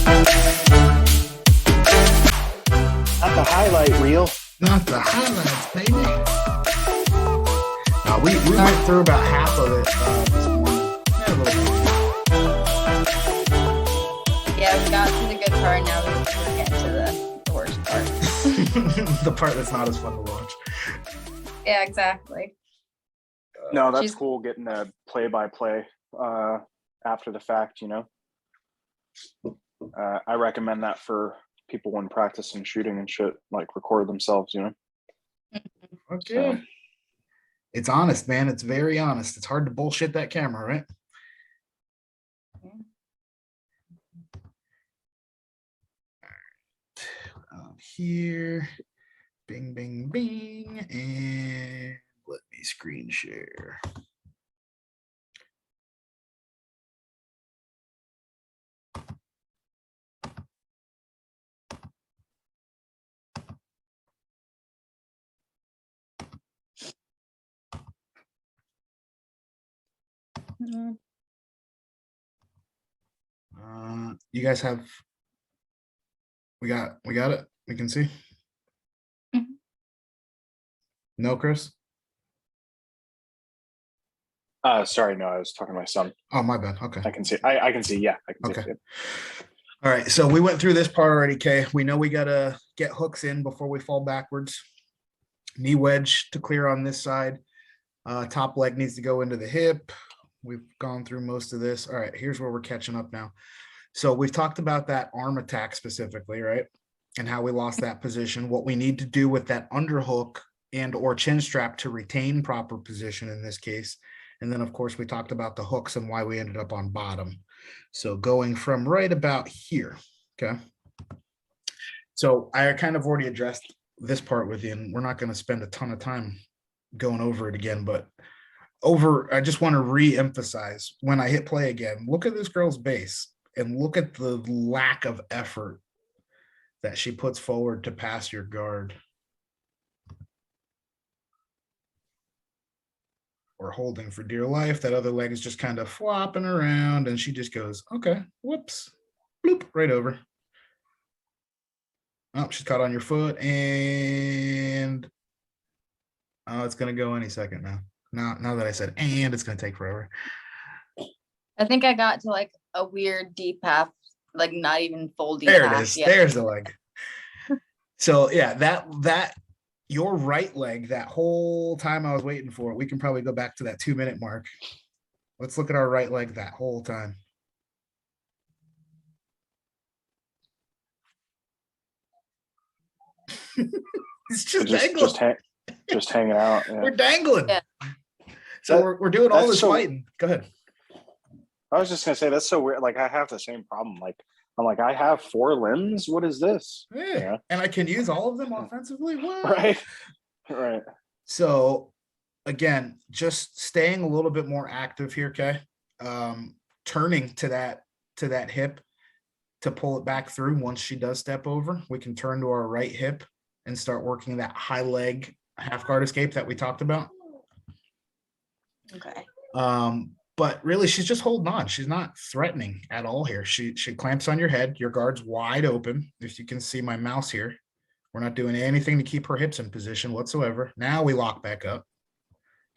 Not the highlight reel. Not the highlights, baby. No, we went through about half of it this morning. Yeah, a little bit. Yeah, we got to the good part. Now we're getting to the worst part. The part that's not as fun to watch. Yeah, exactly. No, that's She's- cool getting a play-by-play after the fact, you know. I recommend that for people when practicing shooting and shit, like record themselves, you know. Okay. So, It's honest, man. It's very honest. It's hard to bullshit that camera, right? Here, bing, bing, bing, and let me screen share. Mhm. You guys have, we got it. We can see. Mhm. No, Chris. sorry, no, I was talking to my son. Oh, my bad. Okay. I can see. I can see. Yeah, I can see. Okay. It. All right. So we went through this part already, Kay. We know we gotta get hooks in before we fall backwards. Knee wedge to clear on this side. Top leg needs to go into the hip. We've gone through most of this. All right, here's where we're catching up now. So we've talked about that arm attack specifically, right? And how we lost that position, what we need to do with that underhook and or chin strap to retain proper position in this case. And then of course we talked about the hooks and why we ended up on bottom. So going from right about here, okay? So I kind of already addressed this part with you, and we're not going to spend a ton of time going over it again, but I just want to re-emphasize when I hit play again, look at this girl's base and look at the lack of effort that she puts forward to pass your guard or holding for dear life. That other leg is just kind of flopping around and she just goes, okay, whoops, bloop, right over. Oh, she's caught on your foot and oh, it's going to go any second now. Now that I said, and it's going to take forever. I think I got to like a weird deep half, like not even full deep There it half is. yet. There's the leg. So yeah, that your right leg, that whole time I was waiting for it, we can probably go back to that 2-minute mark. Let's look at our right leg that whole time. It's just dangling. Just hanging out. Yeah. We're dangling. Yeah. So we're doing all this so, fighting. Go ahead. I was just gonna say that's so weird. Like I have the same problem. Like I'm like I have 4 limbs. What is this? Yeah. And I can use all of them offensively. What? Right. Right. So again, just staying a little bit more active here, okay? Turning to that hip to pull it back through. Once she does step over, we can turn to our right hip and start working that high leg half guard escape that we talked about. Okay. But really she's just holding on. She's not threatening at all here. She clamps on your head. Your guard's wide open. If you can see my mouse here, we're not doing anything to keep her hips in position whatsoever. Now we lock back up.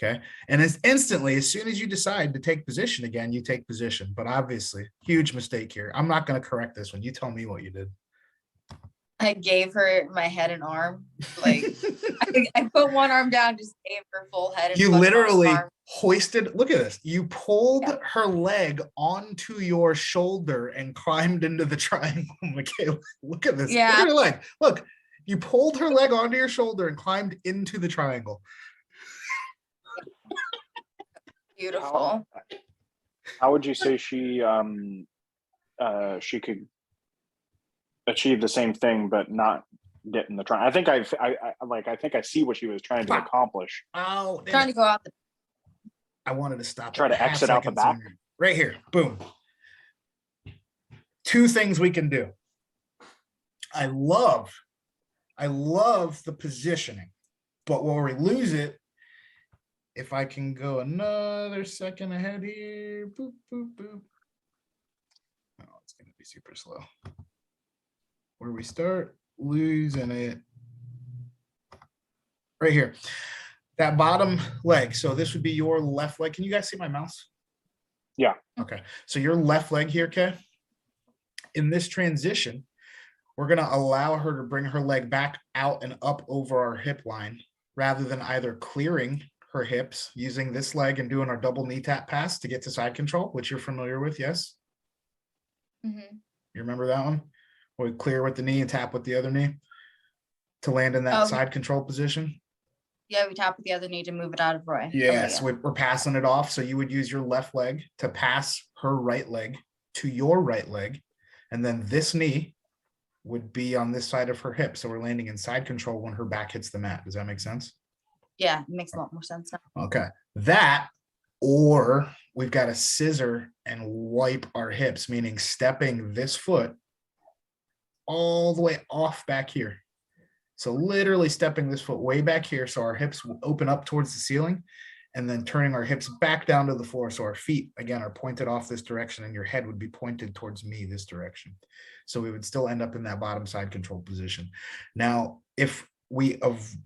Okay. And it's instantly, as soon as you decide to take position again, you take position. But obviously, huge mistake here. I'm not going to correct this one. You tell me what you did. I gave her my head and arm. Like I put one arm down, just gave her full head. And You fucking literally arm. hoisted. Look at this. You pulled Yeah. her leg onto your shoulder and climbed into the triangle. Makayla, look at this. Yeah. Look at her leg. Look, you pulled her leg onto your shoulder and climbed into the triangle. Beautiful. How would you say she could achieve the same thing but not get in the triangle? I think I see what she was trying to accomplish. Oh, Trying to go out the I wanted to stop. Try to exit out the back. Right here. Boom. 2 things we can do. I love the positioning, but where we lose it, if I can go another second ahead here, boop, boop, boop. Oh, it's going to be super slow. where we start losing it. Right here. That bottom leg. So this would be your left leg. Can you guys see my mouse? Yeah. Okay. So your left leg here, okay? In this transition, we're going to allow her to bring her leg back out and up over our hip line rather than either clearing her hips using this leg and doing our double knee tap pass to get to side control, which you're familiar with. Yes. Mm-hmm. You remember that one? Where we clear with the knee and tap with the other knee to land in that side control position. Yeah, we tap with the other knee to move it out of Roy. Yes, Okay, we're passing it off. So you would use your left leg to pass her right leg to your right leg. And then this knee would be on this side of her hip. So we're landing in side control when her back hits the mat. Does that make sense? Yeah, it makes a lot more sense now. Okay. That, or we've got to scissor and wipe our hips, meaning stepping this foot all the way off back here. So literally stepping this foot way back here so our hips will open up towards the ceiling and then turning our hips back down to the floor. So our feet, again, are pointed off this direction and your head would be pointed towards me this direction. So we would still end up in that bottom side control position. Now, if we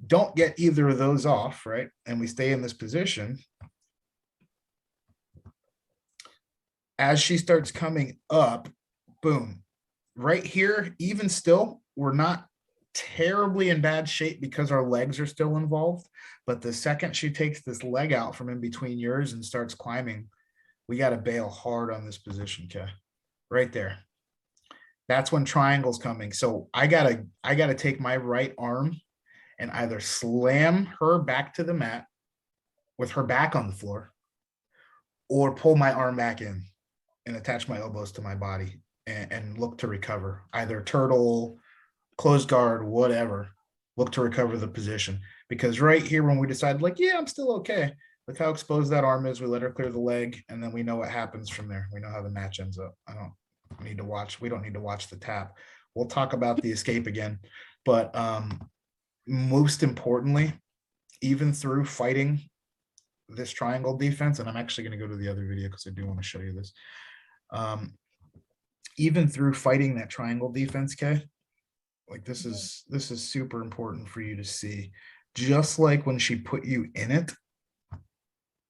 don't get either of those off, right, and we stay in this position, as she starts coming up, boom, right here, even still, we're not terribly in bad shape because our legs are still involved. But the second she takes this leg out from in between yours and starts climbing, we got to bail hard on this position, okay? Right there. That's when triangle's coming. So I gotta take my right arm and either slam her back to the mat with her back on the floor or pull my arm back in and attach my elbows to my body and look to recover, either turtle, closed guard, whatever, look to recover the position. Because right here, when we decide like, yeah, I'm still okay. Look how exposed that arm is. We let her clear the leg and then we know what happens from there. We know how the match ends up. We don't need to watch the tap. We'll talk about the escape again, but most importantly, even through fighting this triangle defense, and I'm actually going to go to the other video because I do want to show you this. Even through fighting that triangle defense, Kay, like this is super important for you to see. Just like when she put you in it,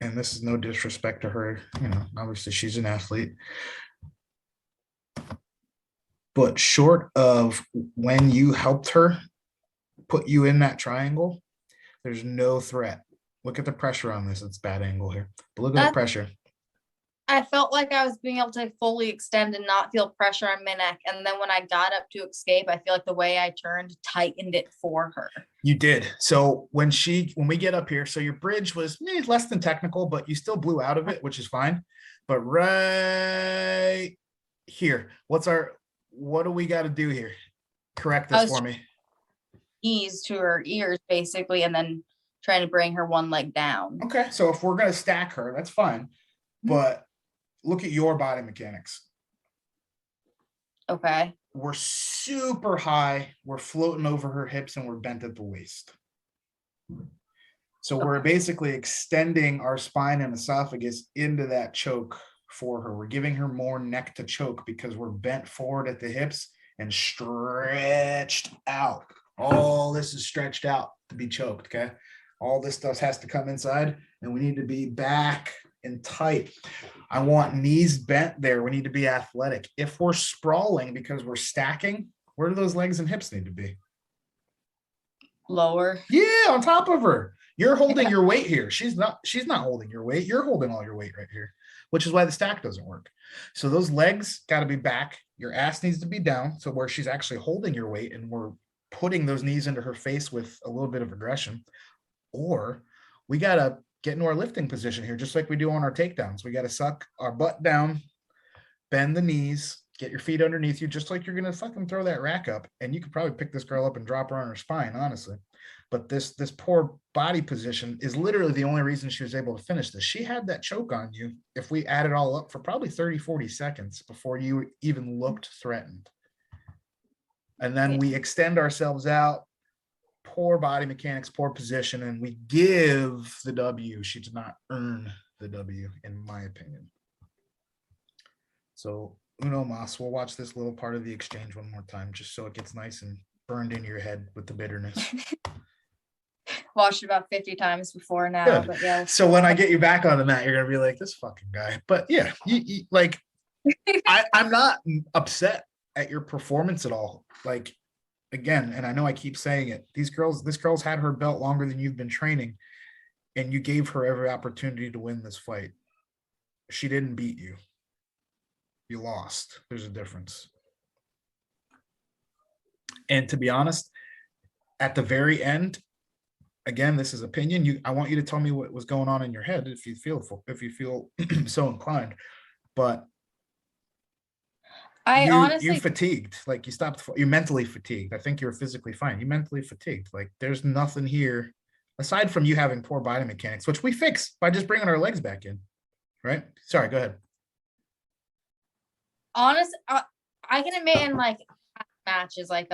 and this is no disrespect to her, you know, obviously she's an athlete, but short of when you helped her put you in that triangle, there's no threat. Look at the pressure on this. It's bad angle here, but look at the pressure. I felt like I was being able to fully extend and not feel pressure on my neck. And then when I got up to escape, I feel like the way I turned tightened it for her. You did. So when we get up here, so your bridge was less than technical, but you still blew out of it, which is fine. But right here, what do we got to do here? Correct this for me. Knees to her ears, basically, and then trying to bring her one leg down. Okay, so if we're going to stack her, that's fine. But look at your body mechanics. Okay. We're super high. We're floating over her hips and we're bent at the waist. So we're basically extending our spine and esophagus into that choke for her. We're giving her more neck to choke because we're bent forward at the hips and stretched out. All this is stretched out to be choked, okay? All this stuff has to come inside and we need to be back and tight. I want knees bent there. We need to be athletic. If we're sprawling because we're stacking, where do those legs and hips need to be? Lower. Yeah, on top of her. You're holding your weight here. She's not holding your weight. You're holding all your weight right here, which is why the stack doesn't work. So those legs got to be back. Your ass needs to be down. So where she's actually holding your weight and we're putting those knees into her face with a little bit of aggression. Or we got to get into our lifting position here, just like we do on our takedowns. We got to suck our butt down, bend the knees, get your feet underneath you, just like you're going to fucking throw that rack up. And you could probably pick this girl up and drop her on her spine, honestly. But this poor body position is literally the only reason she was able to finish this. She had that choke on you, if we add it all up, for probably 30, 40 seconds before you even looked threatened. And then we extend ourselves out. Poor body mechanics, poor position, and we give the W. She did not earn the W, in my opinion. So Uno Mas. We'll watch this little part of the exchange one more time, just so it gets nice and burned in your head with the bitterness. Watched it about 50 times before now, Good. but yeah. So when I get you back on the mat, you're gonna be like, this fucking guy. But yeah, you like, I'm not upset at your performance at all. Like, again, and I know I keep saying it, this girl's had her belt longer than you've been training, and you gave her every opportunity to win this fight. She didn't beat you. You lost. There's a difference. And to be honest, at the very end, again, this is opinion. I want you to tell me what was going on in your head if you feel so inclined. But you fatigued, like you mentally fatigued. I think you're physically fine. You mentally fatigued. Like there's nothing here aside from you having poor body mechanics, which we fix by just bringing our legs back in. Right? Sorry, go ahead. Honest, I can admit in like matches, like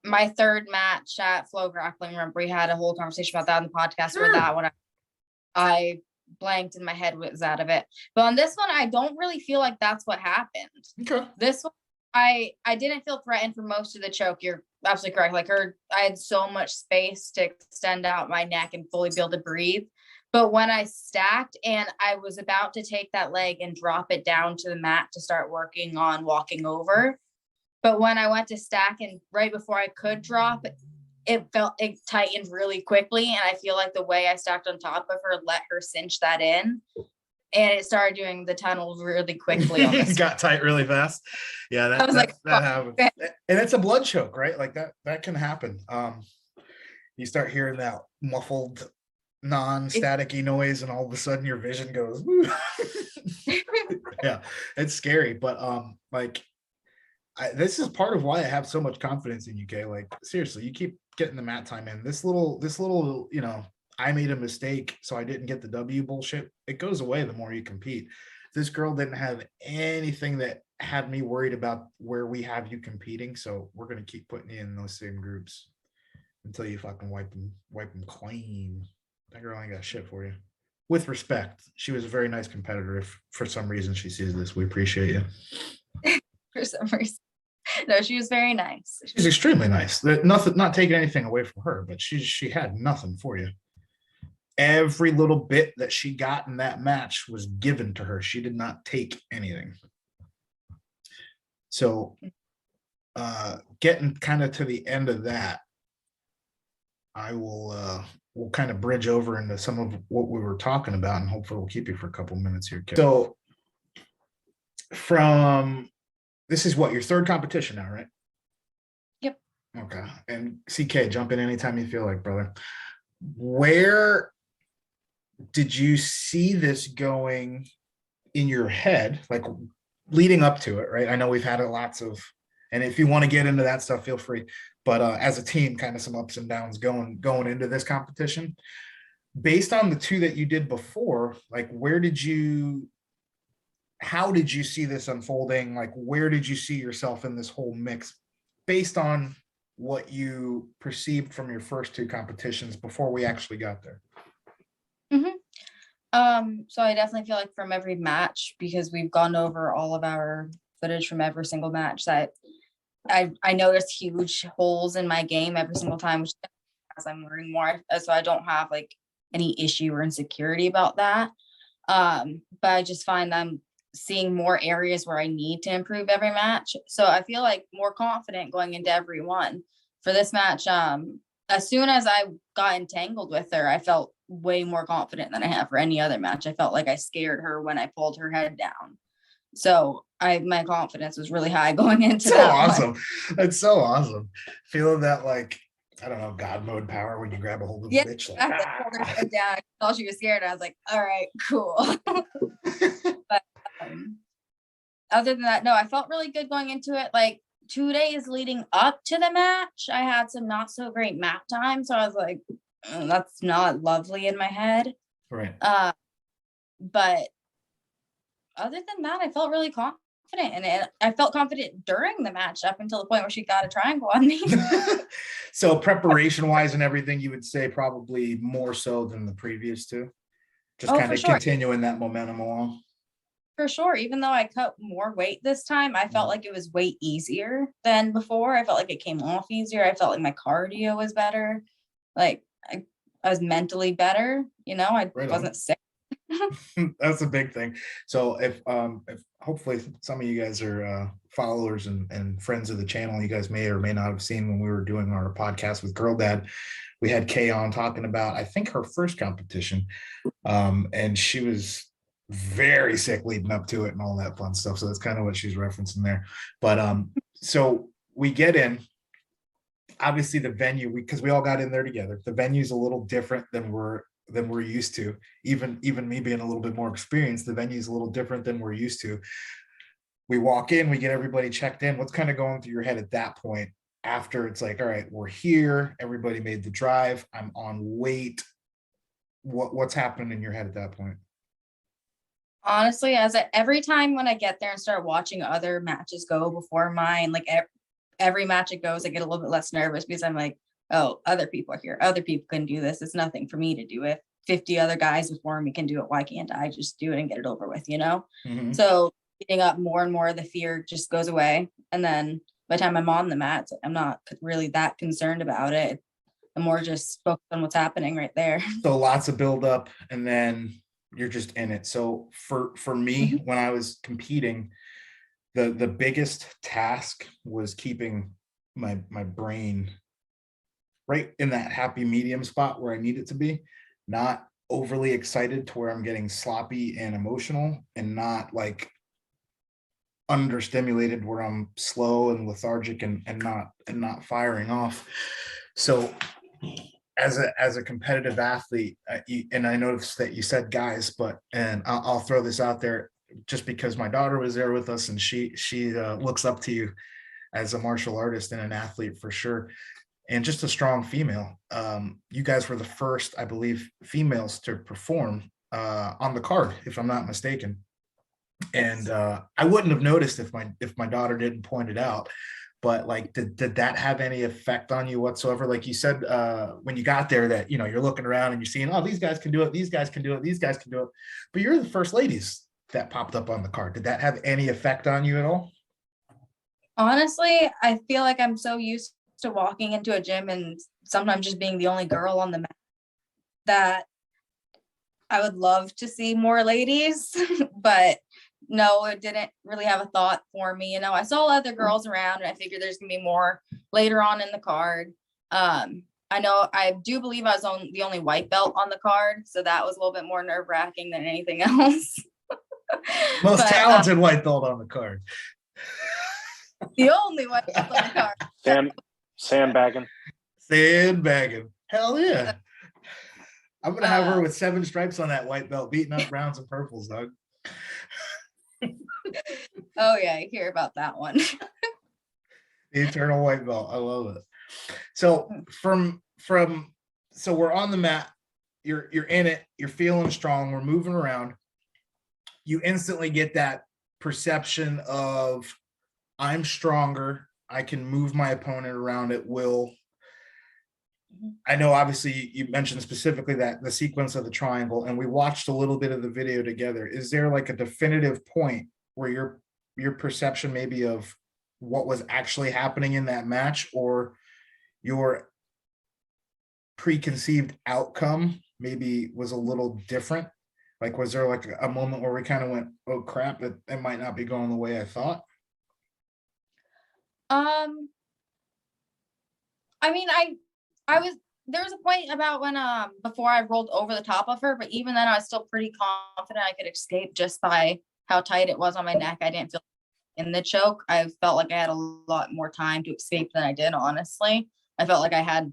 my third match at Flow Grappling, remember we had a whole conversation about that on the podcast. Sure. Where that one I blanked and my head was out of it. But on this one, I don't really feel like that's what happened. Okay. This one, I didn't feel threatened for most of the choke. You're absolutely correct. Like I had so much space to extend out my neck and fully be able to breathe. But when I stacked and I was about to take that leg and drop it down to the mat to start working on walking over, but when I went to stack and right before I could drop, it tightened really quickly. And I feel like the way I stacked on top of her let her cinch that in. And it started doing the tunnels really quickly. On this. It got tight really fast. Yeah, that happens. And it's a blood choke, right? Like that can happen. You start hearing that muffled, non-staticky noise, and all of a sudden your vision goes. Yeah, it's scary. But this is part of why I have so much confidence in you, Kay. Like seriously, you keep getting the mat time in. This little, I made a mistake, so I didn't get the W bullshit. It goes away the more you compete. This girl didn't have anything that had me worried about where we have you competing. So we're gonna keep putting you in those same groups until you fucking wipe them clean. That girl ain't got shit for you. With respect, she was a very nice competitor. If for some reason she sees this, we appreciate you. For some reason. No, she was very nice. She's extremely nice. Nothing, not taking anything away from her, but she had nothing for you. Every little bit that she got in that match was given to her. She did not take anything. So getting kind of to the end of that, I will we'll kind of bridge over into some of what we were talking about, and hopefully we'll keep you for a couple minutes here, Kay. So this is what, your third competition now, right? Yep. Okay. And CK, jump in anytime you feel like, brother. Where did you see this going in your head, like leading up to it, right? I know we've had lots of, and if you want to get into that stuff, feel free. But as a team, kind of some ups and downs going into this competition. Based on the two that you did before, like how did you see this unfolding? Like, where did you see yourself in this whole mix based on what you perceived from your first two competitions before we actually got there? Mm-hmm. So I definitely feel like from every match, because we've gone over all of our footage from every single match, that I noticed huge holes in my game every single time, which as I'm learning more, so I don't have like any issue or insecurity about that. But I just find I'm seeing more areas where I need to improve every match. So I feel like more confident going into every one. For this match, as soon as I got entangled with her, I felt way more confident than I have for any other match. I felt like I scared her when I pulled her head down. So my confidence was really high going into so that awesome. one. That's so awesome. Feeling that, like, I don't know, God mode power when you grab a hold of the bitch. Like, I pulled her head down. I thought she was scared. I was like, all right, cool. But other than that, no, I felt really good going into it. Like 2 days leading up to the match, I had some not so great map time. So I was like, that's not lovely in my head. Right. But other than that, I felt really confident. And I felt confident during the match up until the point where she got a triangle on me. So preparation wise and everything, you would say probably more so than the previous two? Just kind of continuing that momentum along? for sure. Even though I cut more weight this time, I felt like it was way easier than before. I felt like it came off easier. I felt like my cardio was better. Like I was mentally better, I Right on. wasn't sick. That's a big thing. So if hopefully some of you guys are followers and friends of the channel, you guys may or may not have seen when we were doing our podcast with Girl Dad, we had Kay on talking about, I think, her first competition. And she was very sick leading up to it and all that fun stuff. So that's kind of what she's referencing there. But so we get in, obviously the venue, because we all got in there together. The venue's a little different than we're used to. Even me being a little bit more experienced, the venue's a little different than we're used to. We walk in, we get everybody checked in. What's kind of going through your head at that point after it's like, all right, we're here, everybody made the drive, I'm on weight. What's happening in your head at that point? Honestly, every time when I get there and start watching other matches go before mine, like every match it goes, I get a little bit less nervous because I'm like, oh, other people are here. Other people can do this. It's nothing for me to do it. 50 other guys before me can do it. Why can't I just do it and get it over with, Mhm. So getting up more and more, the fear just goes away. And then by the time I'm on the mat, I'm not really that concerned about it. I'm more just focused on what's happening right there. So lots of build up and then you're just in it. So for me, when I was competing, the biggest task was keeping my brain right in that happy medium spot where I need it to be, not overly excited to where I'm getting sloppy and emotional, and not like understimulated where I'm slow and lethargic and not firing off. So as a competitive athlete, and I noticed that you said guys, and I'll throw this out there just because my daughter was there with us and she looks up to you as a martial artist and an athlete for sure, and just a strong female. You guys were the first, I believe, females to perform on the card, if I'm not mistaken. And I wouldn't have noticed if my daughter didn't point it out. But like, did that have any effect on you whatsoever? Like you said, when you got there, that you're looking around and you're seeing, oh, these guys can do it, these guys can do it, these guys can do it. But you're the first ladies that popped up on the card. Did that have any effect on you at all? Honestly, I feel like I'm so used to walking into a gym and sometimes just being the only girl on the mat that I would love to see more ladies, but no, it didn't really have a thought for me. I saw other girls around and I figured there's gonna be more later on in the card. I do believe I was on the only white belt on the card, so that was a little bit more nerve-wracking than anything else. Most talented white belt on the card. The only white belt on the card. Sandbagging. Hell yeah. I'm gonna have her with 7 stripes on that white belt, beating up browns and purples, dog. Oh yeah, I hear about that one. The eternal white belt. I love it. So so we're on the mat, you're in it, you're feeling strong, we're moving around. You instantly get that perception of, I'm stronger, I can move my opponent around at will. I know obviously you mentioned specifically that the sequence of the triangle, and we watched a little bit of the video together. Is there like a definitive point where your perception maybe of what was actually happening in that match, or your preconceived outcome maybe was a little different? Like, was there like a moment where we kind of went, oh crap, it might not be going the way I thought? I mean, there was a point about when before I rolled over the top of her, but even then I was still pretty confident I could escape just by how tight it was on my neck. I didn't feel in the choke. I felt like I had a lot more time to escape than I did, honestly. I felt like I had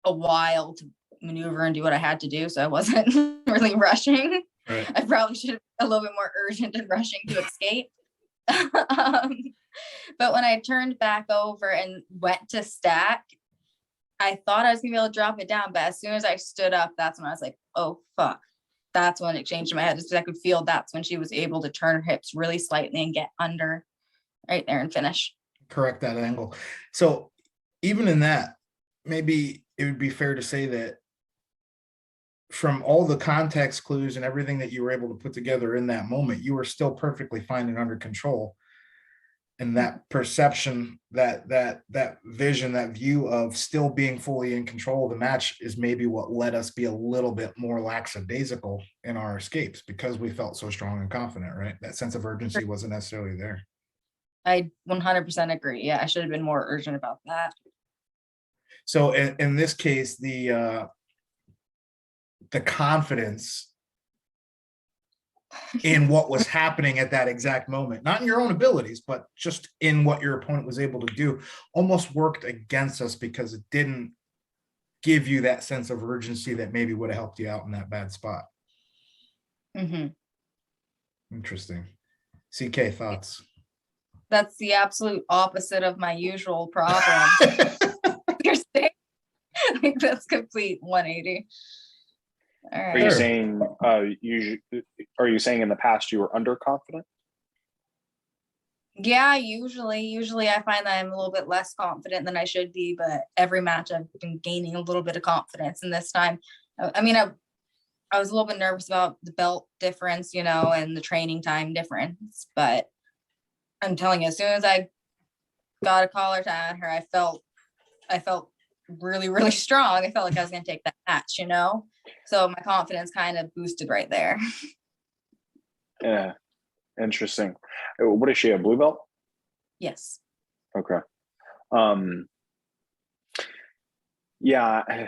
a while to maneuver and do what I had to do, so I wasn't really rushing. Right. I probably should have been a little bit more urgent in rushing to escape. But when I turned back over and went to stack, I thought I was gonna be able to drop it down, but as soon as I stood up, that's when I was like, oh fuck. That's when it changed in my head, because I could feel that's when she was able to turn her hips really slightly and get under right there and finish. Correct that angle. So even in that, maybe it would be fair to say that from all the context clues and everything that you were able to put together in that moment, you were still perfectly fine and under control. And that perception, that vision, that view of still being fully in control of the match is maybe what let us be a little bit more lackadaisical in our escapes, because we felt so strong and confident, right? That sense of urgency wasn't necessarily there. I 100% agree. Yeah, I should have been more urgent about that. So in this case, the confidence in what was happening at that exact moment, not in your own abilities, but just in what your opponent was able to do, almost worked against us, because it didn't give you that sense of urgency that maybe would have helped you out in that bad spot. Mm-hmm. Interesting. CK, thoughts? That's the absolute opposite of my usual problem. You're saying like that's complete 180. All Are right. you Sure. saying are you saying in the past you were underconfident? Yeah, usually I find that I'm a little bit less confident than I should be, but every match I've been gaining a little bit of confidence. And this time, I mean, I was a little bit nervous about the belt difference, you know, and the training time difference, but I'm telling you, as soon as I got a collar tie on her, I felt really, really strong. I felt like I was going to take that match, you know? So my confidence kind of boosted right there. Yeah, interesting. What is she, a blue belt? Yes. Okay. Yeah,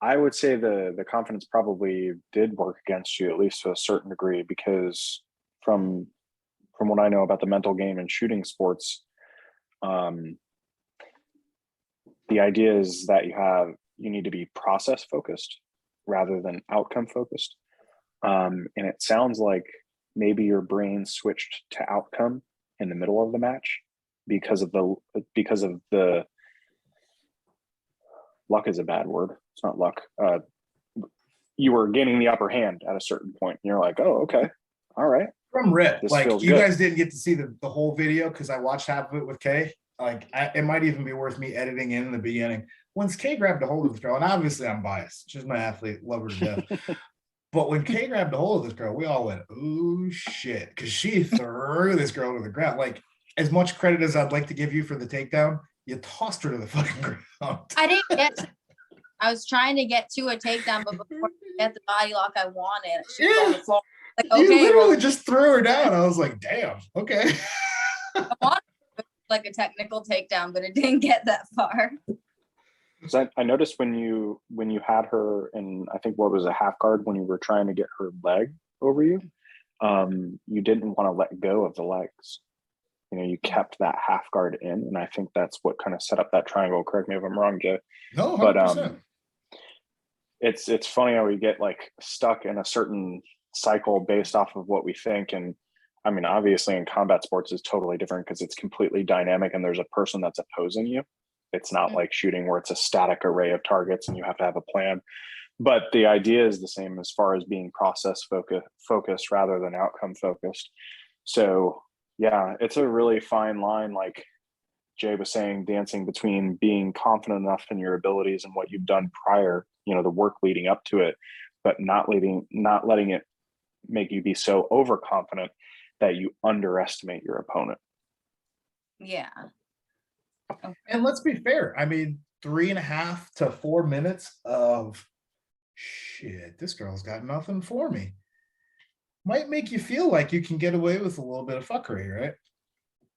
I would say the confidence probably did work against you, at least to a certain degree, because from what I know about the mental game in shooting sports, the idea is that you need to be process focused rather than outcome focused. And it sounds like maybe your brain switched to outcome in the middle of the match because of the luck is a bad word. It's not luck. You were gaining the upper hand at a certain point. And you're like, oh, okay. All right. From rip, This like feels you good. guys didn't get to see the whole video because I watched half of it with Kay. Like it might even be worth me editing in the beginning. Once Kay grabbed a hold of this girl, and obviously I'm biased, she's my athlete, love her to death. But when Kay grabbed a hold of this girl, we all went, oh shit, because she threw this girl to the ground. Like, as much credit as I'd like to give you for the takedown, you tossed her to the fucking ground. I didn't get to, I was trying to get to a takedown, but before I get the body lock I wanted, she was on the floor. Like, You okay, literally well, just threw her down. I was like, damn, okay. I wanted like a technical takedown, but it didn't get that far. So I noticed when you had her in, I think what was a half guard, when you were trying to get her leg over you, you didn't want to let go of the legs. You know, you kept that half guard in, and I think that's what kind of set up that triangle. Correct me if I'm wrong, Jay. No, 100%. But it's funny how we get like stuck in a certain cycle based off of what we think. And I mean, obviously in combat sports is totally different because it's completely dynamic and there's a person that's opposing you. It's not like shooting where it's a static array of targets and you have to have a plan. But the idea is the same as far as being process focused rather than outcome focused. So yeah, it's a really fine line, like Jay was saying, dancing between being confident enough in your abilities and what you've done prior, you know, the work leading up to it, but not letting it make you be so overconfident that you underestimate your opponent. Yeah. And let's be fair. I mean, 3.5 to 4 minutes of shit, this girl's got nothing for me. Might make you feel like you can get away with a little bit of fuckery, right?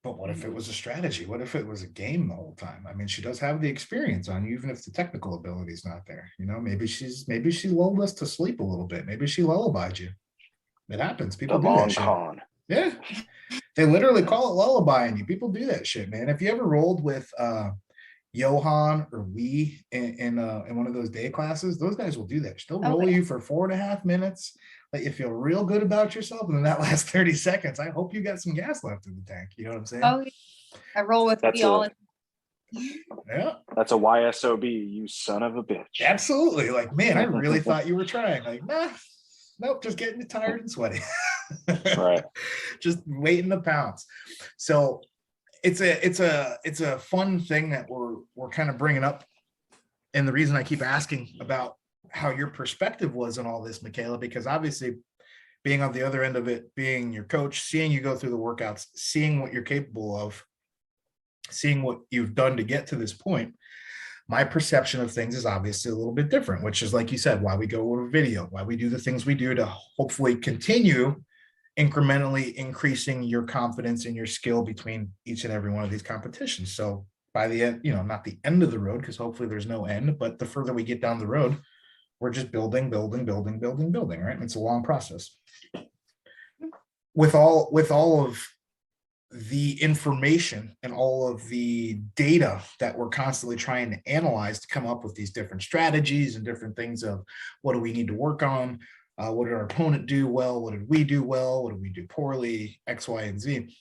But what if it was a strategy? What if it was a game the whole time? I mean, she does have the experience on you, even if the technical ability is not there. You know, maybe she lulled us to sleep a little bit. Maybe she lullabied you. It happens. People The do that long shit. con. Yeah. They literally call it lullabying you. People do that shit, man. If you ever rolled with Johan or we in one of those day classes, those guys will do that. They'll roll you for 4.5 minutes, let you feel real good about yourself, and then that last 30 seconds, I hope you got some gas left in the tank. You know what I'm saying? Oh, I roll with That's all. Yeah, that's a YSOB, you son of a bitch. absolutely. Like, man, I really thought you were trying. Like, nah, nope, just getting tired and sweaty. Right. Just waiting to pounce. So it's a fun thing that we're kind of bringing up, and the reason I keep asking about how your perspective was on all this, Makayla, because obviously being on the other end of it, being your coach, seeing you go through the workouts, seeing what you're capable of, seeing what you've done to get to this point, my perception of things is obviously a little bit different, which is, like you said, why we go over video, why we do the things we do to hopefully continue incrementally increasing your confidence and your skill between each and every one of these competitions. So by the end, not the end of the road, because hopefully there's no end, but the further we get down the road, we're just building, right? And it's a long process. With all of the information and all of the data that we're constantly trying to analyze to come up with these different strategies and different things of what do we need to work on, what did our opponent do well, what did we do well, what did we do poorly, X, Y, and Z.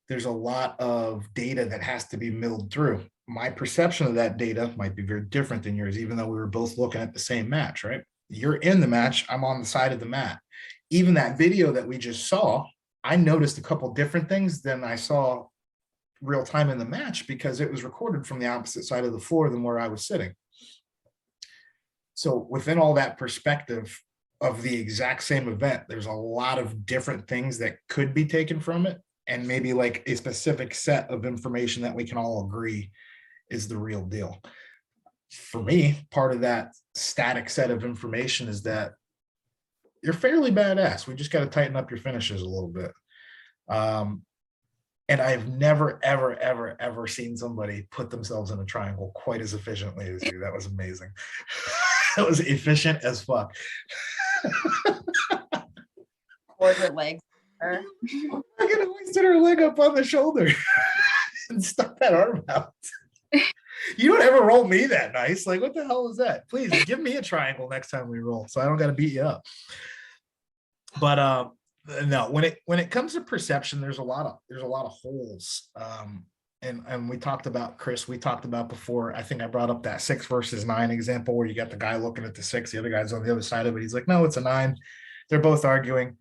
There's a lot of data that has to be milled through. My perception of that data might be very different than yours, even though we were both looking at the same match, right? You're in the match, I'm on the side of the mat. Even that video that we just saw, I noticed a couple different things than I saw real time in the match, because it was recorded from the opposite side of the floor than where I was sitting. So within all that perspective of the exact same event, there's a lot of different things that could be taken from it, and maybe like a specific set of information that we can all agree is the real deal. For me, part of that static set of information is that you're fairly badass. We just got to tighten up your finishes a little bit. And I've never, ever seen somebody put themselves in a triangle quite as efficiently as you. That was amazing. That was efficient as fuck. Or her legs. I could have hoisted her leg up on the shoulder and stuck that arm out. You don't ever roll me that nice. Like, what the hell is that? Please give me a triangle next time we roll, so I don't got to beat you up. But no, when it comes to perception, there's a lot of holes. And we talked about, Chris, we talked about before, I think I brought up that 6 versus 9 example where you got the guy looking at the 6, the other guy's on the other side of it. He's like, no, it's a 9. They're both arguing.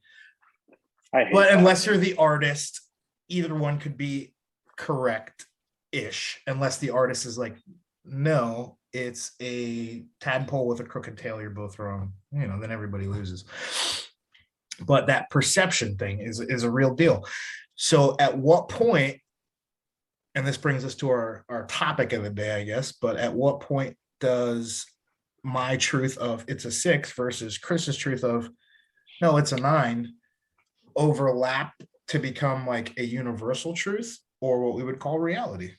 But unless you're the artist, either one could be correct-ish, unless the artist is like, no, it's a tadpole with a crooked tail, you're both wrong. Then everybody loses. But that perception thing is a real deal. So at what point, and this brings us to our topic of the day, I guess, but at what point does my truth of it's a 6 versus Chris's truth of no, it's a 9 overlap to become like a universal truth, or what we would call reality?